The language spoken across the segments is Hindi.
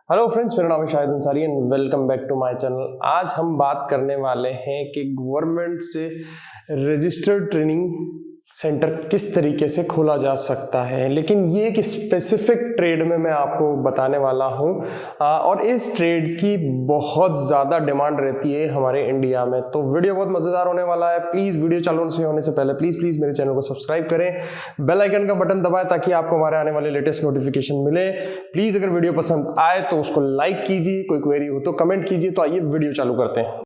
हेलो फ्रेंड्स, मेरा नाम है Shahid Ansari and welcome back to my channel. आज हम बात करने वाले हैं कि गवर्नमेंट से रजिस्टर्ड ट्रेनिंग सेंटर किस तरीके से खोला जा सकता है, लेकिन ये एक स्पेसिफिक ट्रेड में मैं आपको बताने वाला हूँ और इस ट्रेड्स की बहुत ज़्यादा डिमांड रहती है हमारे इंडिया में। तो वीडियो बहुत मज़ेदार होने वाला है। प्लीज़ वीडियो चालू से होने से पहले प्लीज़ मेरे चैनल को सब्सक्राइब करें, बेल आइकन का बटन दबाएं ताकि आपको हमारे आने वाले लेटेस्ट नोटिफिकेशन मिले। प्लीज़ अगर वीडियो पसंद आए तो उसको लाइक कीजिए, कोई क्वेरी हो तो कमेंट कीजिए। तो आइए वीडियो चालू करते हैं।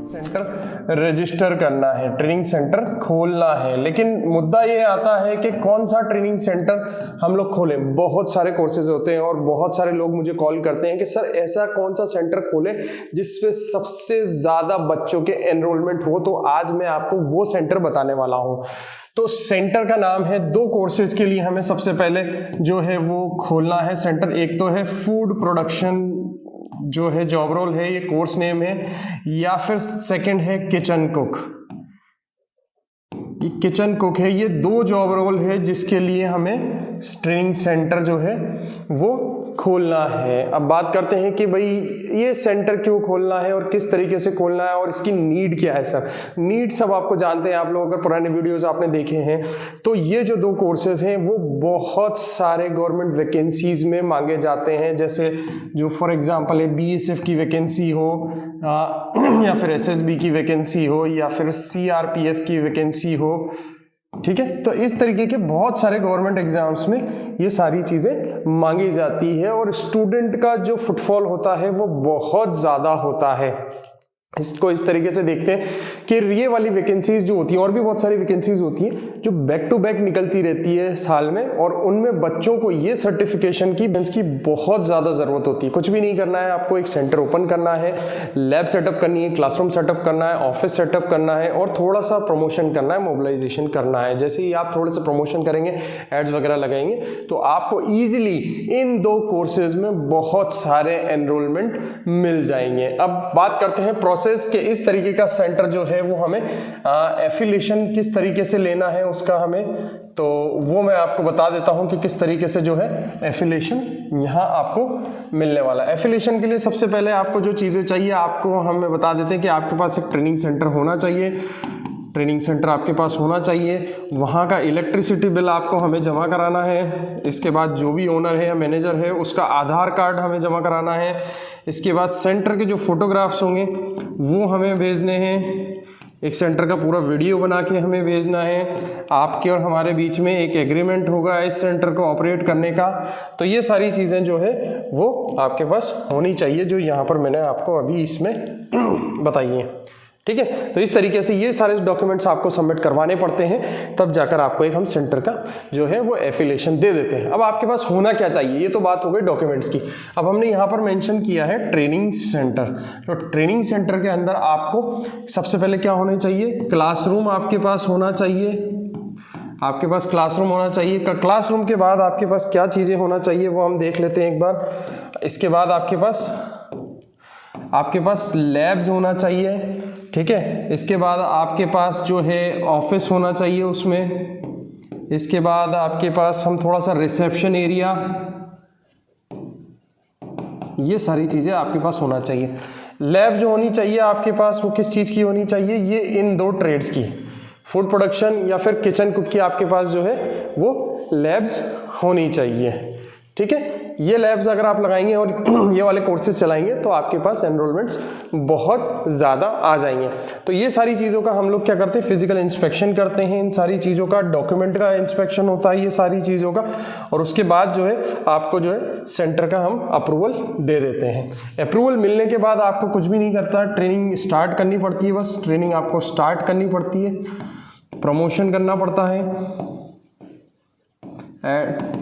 सेंटर रजिस्टर करना है, ट्रेनिंग सेंटर खोलना है, लेकिन मुद्दा ये आता है कि कौन सा ट्रेनिंग सेंटर हम लोग खोलें। बहुत सारे कोर्सेज होते हैं और बहुत सारे लोग मुझे कॉल करते हैं कि सर ऐसा कौन सा सेंटर खोले जिसपे सबसे ज्यादा बच्चों के एनरोलमेंट हो। तो आज मैं आपको वो सेंटर बताने वाला हूं। तो सेंटर का नाम है, दो कोर्सेज के लिए हमें सबसे पहले जो है वो खोलना है सेंटर। एक तो है फूड प्रोडक्शन जो है जॉब रोल है, ये कोर्स नेम है, या फिर सेकंड है किचन कुक। ये किचन कुक है, ये दो जॉब रोल है जिसके लिए हमें ट्रेनिंग सेंटर जो है वो खोलना है। अब बात करते हैं कि भाई ये सेंटर क्यों खोलना है और किस तरीके से खोलना है और इसकी नीड क्या है। सर नीड सब आपको जानते हैं, आप लोग अगर पुराने वीडियोस आपने देखे हैं तो ये जो दो कोर्सेज हैं वो बहुत सारे गवर्नमेंट वैकेंसीज में मांगे जाते हैं। जैसे जो फॉर एग्जांपल है बीएसएफ की वैकेंसी हो या फिर एसएसबी की वैकेंसी हो या फिर सीआरपीएफ की वैकेंसी हो, ठीक है। तो इस तरीके के बहुत सारे गवर्नमेंट एग्जाम्स में ये सारी चीजें मांगी जाती है और स्टूडेंट का जो फुटफॉल होता है वो बहुत ज्यादा होता है। इसको इस तरीके से देखते हैं कि ये वाली वैकेंसीज जो होती हैं, और भी बहुत सारी वैकेंसीज होती हैं जो बैक टू बैक निकलती रहती है साल में, और उनमें बच्चों को ये सर्टिफिकेशन की बहुत ज़्यादा ज़रूरत होती है। कुछ भी नहीं करना है, आपको एक सेंटर ओपन करना है, लैब सेटअप करनी है, क्लासरूम सेटअप करना है, ऑफिस सेटअप करना है और थोड़ा सा प्रमोशन करना है, मोबिलाइजेशन करना है। जैसे ही आप थोड़े से प्रमोशन करेंगे, एड्स वगैरह लगाएंगे, तो आपको ईजिली इन दो कोर्सेज में बहुत सारे एनरोलमेंट मिल जाएंगे। अब बात करते हैं प्रोसेस के। इस तरीके का सेंटर जो है वो हमें एफिलिएशन किस तरीके से लेना है उसका हमें, तो वो मैं आपको बता देता हूं कि किस तरीके से जो है एफिलिएशन यहां आपको मिलने वाला है। एफिलिएशन के लिए सबसे पहले आपको जो चीजें चाहिए आपको हमें बता देते हैं कि आपके पास एक ट्रेनिंग सेंटर होना चाहिए। ट्रेनिंग सेंटर आपके पास होना चाहिए, वहाँ का इलेक्ट्रिसिटी बिल आपको हमें जमा कराना है। इसके बाद जो भी ओनर है या मैनेजर है उसका आधार कार्ड हमें जमा कराना है। इसके बाद सेंटर के जो फोटोग्राफ्स होंगे वो हमें भेजने हैं। एक सेंटर का पूरा वीडियो बना के हमें भेजना है। आपके और हमारे बीच में एक एग्रीमेंट होगा इस सेंटर को ऑपरेट करने का। तो ये सारी चीज़ें जो है वो आपके पास होनी चाहिए, जो यहाँ पर मैंने आपको अभी इसमें बताई हैं, ठीक है। तो इस तरीके से ये सारे डॉक्यूमेंट्स आपको सबमिट करवाने पड़ते हैं, तब जाकर आपको एक हम सेंटर का जो है वो एफिलिएशन दे देते हैं। अब आपके पास होना क्या चाहिए, ये तो बात हो गई डॉक्यूमेंट्स की। अब हमने यहाँ पर मेंशन किया है ट्रेनिंग सेंटर। तो ट्रेनिंग सेंटर के अंदर आपको सबसे पहले क्या होना चाहिए, क्लासरूम आपके पास होना चाहिए। आपके पास क्लासरूम होना चाहिए। क्लासरूम के बाद आपके पास क्या चीज़ें होना चाहिए वो हम देख लेते हैं एक बार। इसके बाद आपके पास लैब्स होना चाहिए, ठीक है। इसके बाद आपके पास जो है ऑफिस होना चाहिए उसमें। इसके बाद आपके पास हम थोड़ा सा रिसेप्शन एरिया, ये सारी चीज़ें आपके पास होना चाहिए। लैब जो होनी चाहिए आपके पास वो किस चीज़ की होनी चाहिए, ये इन दो ट्रेड्स की, फूड प्रोडक्शन या फिर किचन कुक की आपके पास जो है वो लैब्स होनी चाहिए, ठीक है। ये लैब्स अगर आप लगाएंगे और ये वाले कोर्सेज चलाएंगे तो आपके पास एनरोलमेंट्स बहुत ज़्यादा आ जाएंगे। तो ये सारी चीज़ों का हम लोग क्या करते हैं, फिजिकल इंस्पेक्शन करते हैं। इन सारी चीज़ों का डॉक्यूमेंट का इंस्पेक्शन होता है, ये सारी चीज़ों का, और उसके बाद जो है आपको जो है सेंटर का हम अप्रूवल दे देते हैं। अप्रूवल मिलने के बाद आपको कुछ भी नहीं करता, ट्रेनिंग स्टार्ट करनी पड़ती है। बस ट्रेनिंग आपको स्टार्ट करनी पड़ती है, प्रमोशन करना पड़ता है,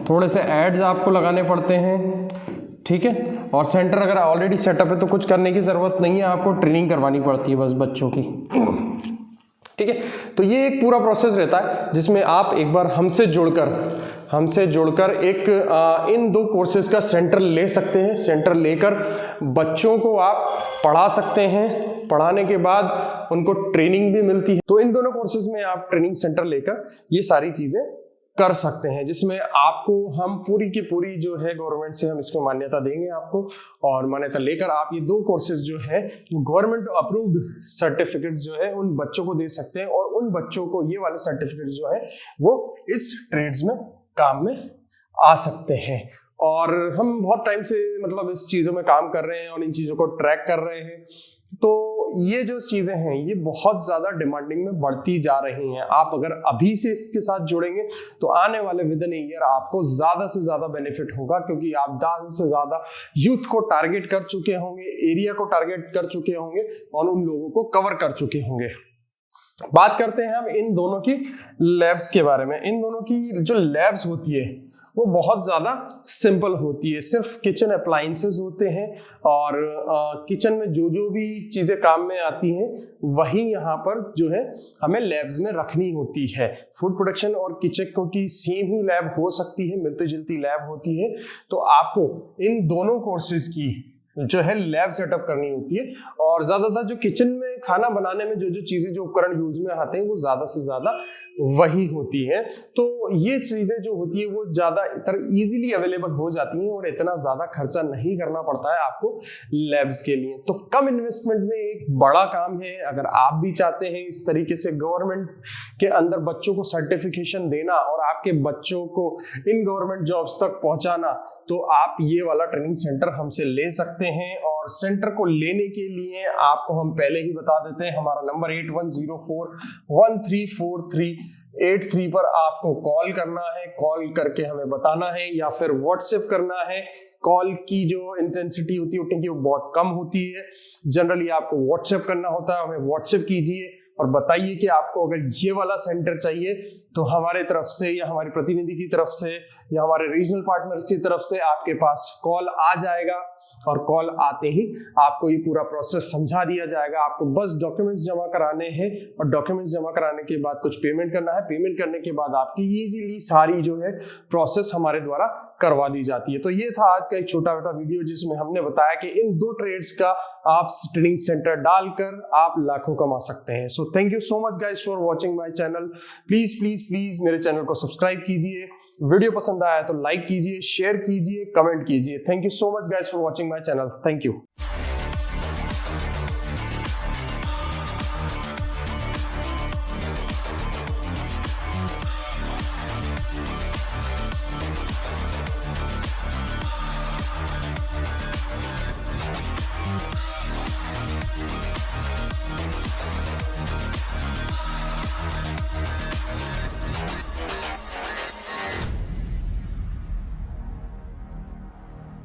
थोड़े से एड्स आपको लगाने पड़ते हैं, ठीक है। और सेंटर अगर ऑलरेडी सेटअप है तो कुछ करने की ज़रूरत नहीं है, आपको ट्रेनिंग करवानी पड़ती है बस बच्चों की, ठीक है। तो ये एक पूरा प्रोसेस रहता है जिसमें आप एक बार हमसे जुड़कर एक इन दो कोर्सेज का सेंटर ले सकते हैं। सेंटर लेकर बच्चों को आप पढ़ा सकते हैं, पढ़ाने के बाद उनको ट्रेनिंग भी मिलती है। तो इन दोनों कोर्सेज में आप ट्रेनिंग सेंटर लेकर ये सारी चीज़ें कर सकते हैं, जिसमें आपको हम पूरी की पूरी जो है गवर्नमेंट से हम इसको मान्यता देंगे आपको, और मान्यता लेकर आप ये 2 कोर्सेज जो है गवर्नमेंट अप्रूव्ड सर्टिफिकेट जो है उन बच्चों को दे सकते हैं, और उन बच्चों को ये वाले सर्टिफिकेट जो है वो इस ट्रेड्स में काम में आ सकते हैं। और हम बहुत टाइम से मतलब इस चीज़ों में काम कर रहे हैं और इन चीज़ों को ट्रैक कर रहे हैं, तो ये जो चीज़ें हैं ये बहुत ज़्यादा डिमांडिंग में बढ़ती जा रही हैं। आप अगर अभी से इसके साथ जुड़ेंगे तो आने वाले विद इन ईयर आपको ज़्यादा से ज़्यादा बेनिफिट होगा, क्योंकि आप ज़्यादा से ज़्यादा यूथ को टारगेट कर चुके होंगे, एरिया को टारगेट कर चुके होंगे और उन लोगों को कवर कर चुके होंगे। बात करते हैं हम इन दोनों की लैब्स के बारे में। इन दोनों की जो लैब्स होती है वो बहुत ज़्यादा सिंपल होती है, सिर्फ किचन अप्लायंसेस होते हैं, और किचन में जो जो भी चीज़ें काम में आती हैं वही यहाँ पर जो है हमें लैब्स में रखनी होती है। फूड प्रोडक्शन और किचन की सेम ही लैब हो सकती है, मिलती जुलती लैब होती है, तो आपको इन दोनों कोर्सेज की जो है लैब सेटअप करनी होती है। और ज्यादातर जो किचन में खाना बनाने में जो जो चीजें जो उपकरण यूज में आते हैं वो ज्यादा से ज्यादा वही होती है, तो ये चीजें जो होती है वो ज्यादा इजीली अवेलेबल हो जाती हैं और इतना ज्यादा खर्चा नहीं करना पड़ता है आपको लैब्स के लिए। तो कम इन्वेस्टमेंट में एक बड़ा काम है। अगर आप भी चाहते हैं इस तरीके से गवर्नमेंट के अंदर बच्चों को सर्टिफिकेशन देना और आपके बच्चों को इन गवर्नमेंट जॉब्स तक पहुंचाना, तो आप ये वाला ट्रेनिंग सेंटर हमसे ले सकते हैं। और सेंटर को लेने के लिए आपको हम पहले ही बता देते हैं, हमारा नंबर 8104134383 पर आपको कॉल करना है, कॉल करके हमें बताना है, या फिर व्हाट्सएप करना है। कॉल की जो इंटेंसिटी होती है उठने की वो बहुत कम होती है, जनरली आपको व्हाट्सएप करना होता है। हमें व्हाट्सएप कीजिए और बताइए कि आपको अगर ये वाला सेंटर चाहिए तो हमारे तरफ से या हमारे प्रतिनिधि की तरफ से या हमारे रीजनल पार्टनर्स की तरफ से आपके पास कॉल आ जाएगा, और कॉल आते ही आपको ये पूरा प्रोसेस समझा दिया जाएगा। आपको बस डॉक्यूमेंट्स जमा कराने हैं, और डॉक्यूमेंट्स जमा कराने के बाद कुछ पेमेंट करना है। पेमेंट करने के बाद आपकी इजीली सारी जो है प्रोसेस हमारे द्वारा करवा दी जाती है। तो ये था आज का एक छोटा मोटा वीडियो जिसमें हमने बताया कि इन 2 ट्रेड्स का आप ट्रेनिंग सेंटर डालकर आप लाखों कमा सकते हैं। So thank you so much guys for watching my channel. Please please please मेरे चैनल को सब्सक्राइब कीजिए, वीडियो पसंद आया तो लाइक कीजिए, शेयर कीजिए, कमेंट कीजिए। Thank you so much guys for watching my channel. Thank you.